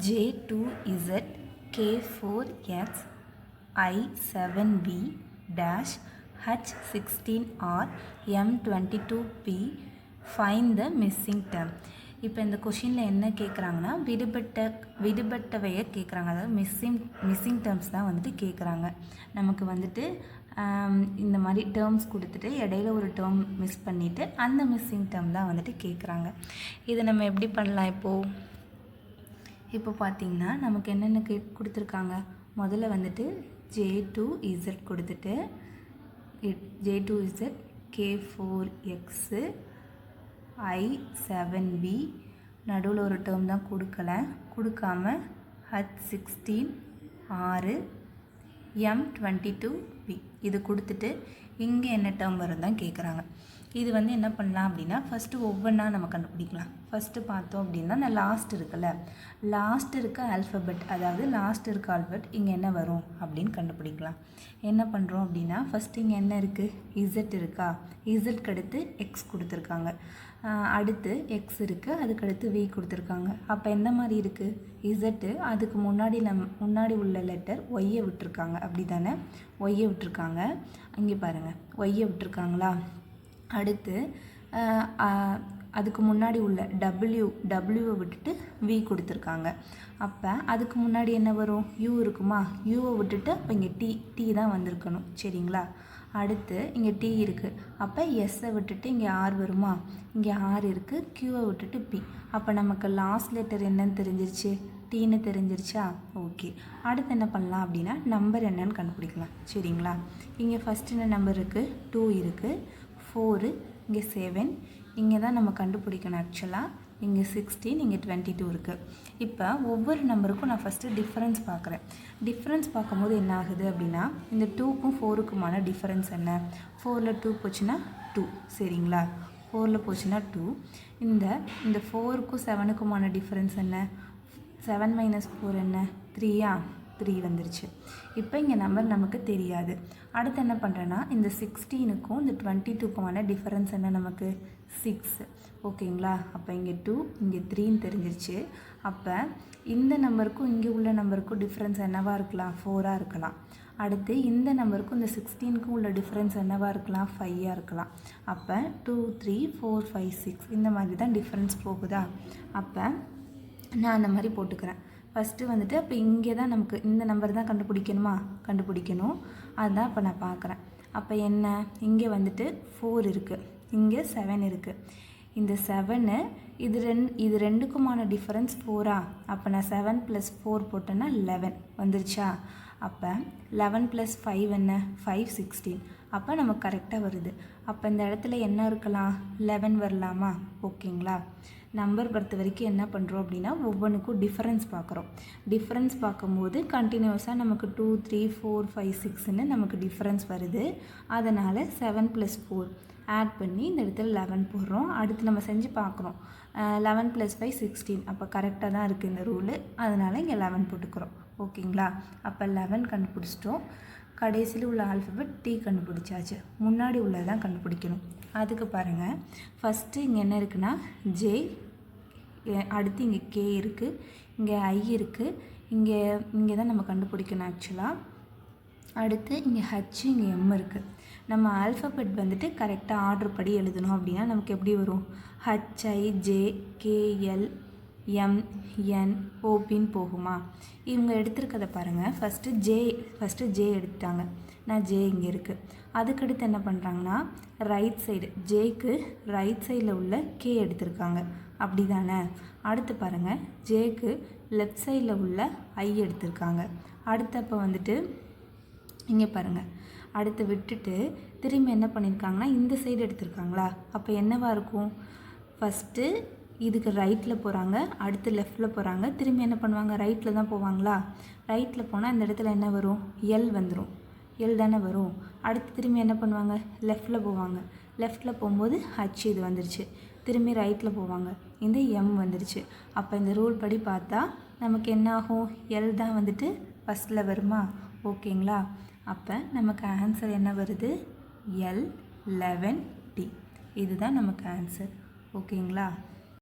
J2Z K4X I7V dash H16R M22P find the missing term. இப்போ இந்த கொஷினில் என்ன கேட்குறாங்கன்னா விடுபட்டவையை கேட்குறாங்க. அதாவது மிஸ்ஸிங் டேர்ம்ஸ் தான் வந்துட்டு கேட்குறாங்க. நமக்கு வந்துட்டு இந்த மாதிரி டேர்ம்ஸ் கொடுத்துட்டு இடையில ஒரு டேர்ம் மிஸ் பண்ணிவிட்டு அந்த மிஸ்ஸிங் டேர்ம் தான் வந்துட்டு கேட்குறாங்க. இதை நம்ம எப்படி பண்ணலாம்? இப்போ பார்த்திங்கன்னா நமக்கு என்னென்ன கொடுத்துருக்காங்க. முதல்ல வந்துட்டு J2Z கொடுத்துட்டு J2Z K4X I7V நடுவில் ஒரு டேர்ம் தான் கொடுக்காம H16R M22P இது கொடுத்துட்டு இங்கே என்ன டேர்ம் வரும் தான் கேட்குறாங்க. இது வந்து என்ன பண்ணலாம் அப்படின்னா ஃபஸ்ட்டு ஒவ்வொன்றா நம்ம கண்டுபிடிக்கலாம். ஃபஸ்ட்டு பார்த்தோம் அப்படின்னா நான் லாஸ்ட் இருக்குல்ல, லாஸ்ட் இருக்க ஆல்ஃபபெட், அதாவது லாஸ்ட் இருக்க ஆல்ஃபபெட் இங்கே என்ன வரும் அப்படின்னு கண்டுபிடிக்கலாம். என்ன பண்ணுறோம் அப்படின்னா ஃபஸ்ட்டு இங்கே என்ன இருக்குது? இசட் இருக்கா? இசட்க்கு அடுத்து எக்ஸ் கொடுத்துருக்காங்க, அடுத்து எக்ஸ் இருக்குது, அதுக்கடுத்து வி கொடுத்துருக்காங்க. அப்போ எந்த மாதிரி இருக்குது? இசட்டு அதுக்கு முன்னாடி உள்ள லெட்டர் ஒய்யை விட்டுருக்காங்க, அப்படி தானே? ஒய்யை விட்டுருக்காங்க. அங்கே பாருங்கள், ஒய்யை விட்டுருக்காங்களா? அடுத்து அதுக்கு முன்னாடி உள்ள டபிள்யூவை விட்டுட்டு வி கொடுத்துருக்காங்க. அப்போ அதுக்கு முன்னாடி என்ன வரும்? யூ இருக்குமா? யூவை விட்டுட்டு அப்போ இங்கே டி தான் வந்திருக்கணும், சரிங்களா? அடுத்து இங்கே டி இருக்குது, அப்போ எஸ்ஸை விட்டுட்டு இங்கே ஆர் வருமா? இங்கே ஆர் இருக்குது, க்யூவை விட்டுட்டு பி. அப்போ நமக்கு லாஸ்ட் லெட்டர் என்னன்னு தெரிஞ்சிருச்சு? டீன்னு தெரிஞ்சிருச்சா? ஓகே. அடுத்து என்ன பண்ணலாம் அப்படின்னா நம்பர் என்னன்னு கண்டுபிடிக்கலாம், சரிங்களா? இங்கே ஃபஸ்ட்டு என்ன நம்பர் இருக்குது? 2 இருக்குது, 4, இங்கே 7, இங்கே தான் நம்ம கண்டுபிடிக்கணும். ஆக்சுவலாக இங்கே 16, இங்கே 22 இருக்குது. இப்போ ஒவ்வொரு நம்பருக்கும் நான் ஃபஸ்ட்டு டிஃப்ரென்ஸ் பார்க்குறேன். டிஃப்ரென்ஸ் பார்க்கும்போது என்ன ஆகுது அப்படின்னா இந்த 2க்கும் 4க்குமான டிஃப்ரென்ஸ் என்ன? 4ல் 2 போச்சுன்னா 2, சரிங்களா? 4ல் போச்சுன்னா 2. இந்த 4க்கும் 7க்குமான டிஃப்ரென்ஸ் என்ன? 7 - 4 என்ன? 3யா? 3 வந்துருச்சு. இப்போ இங்கே நம்பர் நமக்கு தெரியாது. அடுத்து என்ன பண்ணுறேன்னா இந்த 16க்கும் இந்த 22க்குமான டிஃபரன்ஸ் என்ன நமக்கு? 6, ஓகேங்களா? அப்போ இங்கே 2, இங்கே 3ன்னு தெரிஞ்சிருச்சு. அப்போ இந்த நம்பருக்கும் இங்கே உள்ள நம்பருக்கும் டிஃப்ரென்ஸ் என்னவாக இருக்கலாம்? 4ஆக இருக்கலாம். அடுத்து இந்த நம்பருக்கும் இந்த 16க்கும் உள்ள டிஃப்ரென்ஸ் என்னவாக இருக்கலாம்? 5ஆக இருக்கலாம். அப்போ 2, 3, 4, 5, 6 இந்த மாதிரி தான் டிஃப்ரென்ஸ் போகுதா? அப்போ நான் அந்த மாதிரி போட்டுக்கிறேன். ஃபஸ்ட்டு வந்துட்டு அப்போ இங்கே தான் நமக்கு இந்த நம்பர் தான் கண்டுபிடிக்கணும். அதுதான் இப்போ நான் பார்க்குறேன். அப்போ என்ன? இங்கே வந்துட்டு 4 இருக்குது, இங்கே 7 இருக்குது. இந்த 7 இது ரெண்டுக்குமான டிஃபரன்ஸ் 4ஆ? அப்போ நான் 7 + 4 போட்டேன்னா 11 வந்துருச்சா? அப்போ 11 + 5 என்ன? 5, 16. அப்போ நமக்கு கரெக்டாக வருது. அப்போ இந்த இடத்துல என்ன இருக்கலாம்? 11 வரலாமா? ஓகேங்களா? நம்பர் பொறுத்த வரைக்கும் என்ன பண்ணுறோம் அப்படின்னா ஒவ்வொன்றுக்கும் டிஃபரன்ஸ் பார்க்குறோம். டிஃபரன்ஸ் பார்க்கும்போது கண்டினியூஸாக நமக்கு 2, 3, 4, 5, 6ன்னு நமக்கு டிஃபரன்ஸ் வருது. அதனால் 7 + 4 ஆட் பண்ணி இந்த இடத்துல 11 போடுறோம். அடுத்து நம்ம செஞ்சு பார்க்குறோம். 11 + 5, 16. அப்போ கரெக்டாக தான் இருக்குது இந்த ரூலு. அதனால் இங்கே 11 போட்டுக்கிறோம், ஓகேங்களா? அப்போ 11 கண்டுபிடிச்சிட்டோம். கடைசியில் உள்ள ஆல்ஃபபெட் டி கண்டுபிடிச்சாச்சு. முன்னாடி உள்ளதான் கண்டுபிடிக்கணும். அதுக்கு பாருங்கள், ஃபஸ்ட்டு இங்கே என்ன இருக்குன்னா ஜே, அடுத்து இங்கே கே இருக்குது, இங்கே ஐ இருக்குது, இங்கே தான் நம்ம கண்டுபிடிக்கணும் ஆக்சுவலாக. அடுத்து இங்கே ஹச், இங்கே எம் இருக்குது. நம்ம ஆல்ஃபபெட் வந்துட்டு கரெக்டாக ஆர்டர் படி எழுதணும் அப்படின்னா நமக்கு எப்படி வரும்? H I J K L M N ஓபின்னு போகுமா? இவங்க எடுத்துருக்கதை பாருங்கள். ஃபஸ்ட்டு ஜே எடுத்துட்டாங்க, நான் ஜே இங்கே இருக்குது. அதுக்கடுத்து என்ன பண்ணுறாங்கன்னா ரைட் சைடு, ஜேக்கு ரைட் சைடில் உள்ள கே எடுத்திருக்காங்க, அப்படி தானே? அடுத்து பாருங்கள், ஜேக்கு லெஃப்ட் சைடில் உள்ள ஐ எடுத்திருக்காங்க. அடுத்தப்போ வந்துட்டு இங்கே பாருங்கள், அடுத்து விட்டுட்டு திரும்பி என்ன பண்ணியிருக்காங்கன்னா இந்த சைடு எடுத்திருக்காங்களா? அப்போ என்னவாக இருக்கும்? ஃபஸ்ட்டு இதுக்கு ரைட்டில் போகிறாங்க, அடுத்து லெஃப்டில் போகிறாங்க, திரும்பி என்ன பண்ணுவாங்க? ரைட்டில் தான் போவாங்களா? ரைட்டில் போனால் இந்த இடத்துல என்ன வரும்? எல் வந்துடும், எல் தானே வரும். அடுத்து திரும்பி என்ன பண்ணுவாங்க? லெஃப்டில் போவாங்க, லெஃப்டில் போகும்போது ஹச் இது வந்துருச்சு. திரும்பி ரைட்டில் போவாங்க, இந்த எம் வந்துருச்சு. அப்போ இந்த ரூல் படி பார்த்தா நமக்கு என்ன ஆகும்? எல் தான் வந்துட்டு ஃபஸ்ட்டில் வருமா? ஓகேங்களா? அப்போ நமக்கு ஆன்சர் என்ன வருது? L11T. இதுதான் நமக்கு ஆன்சர். ஓகேங்களா?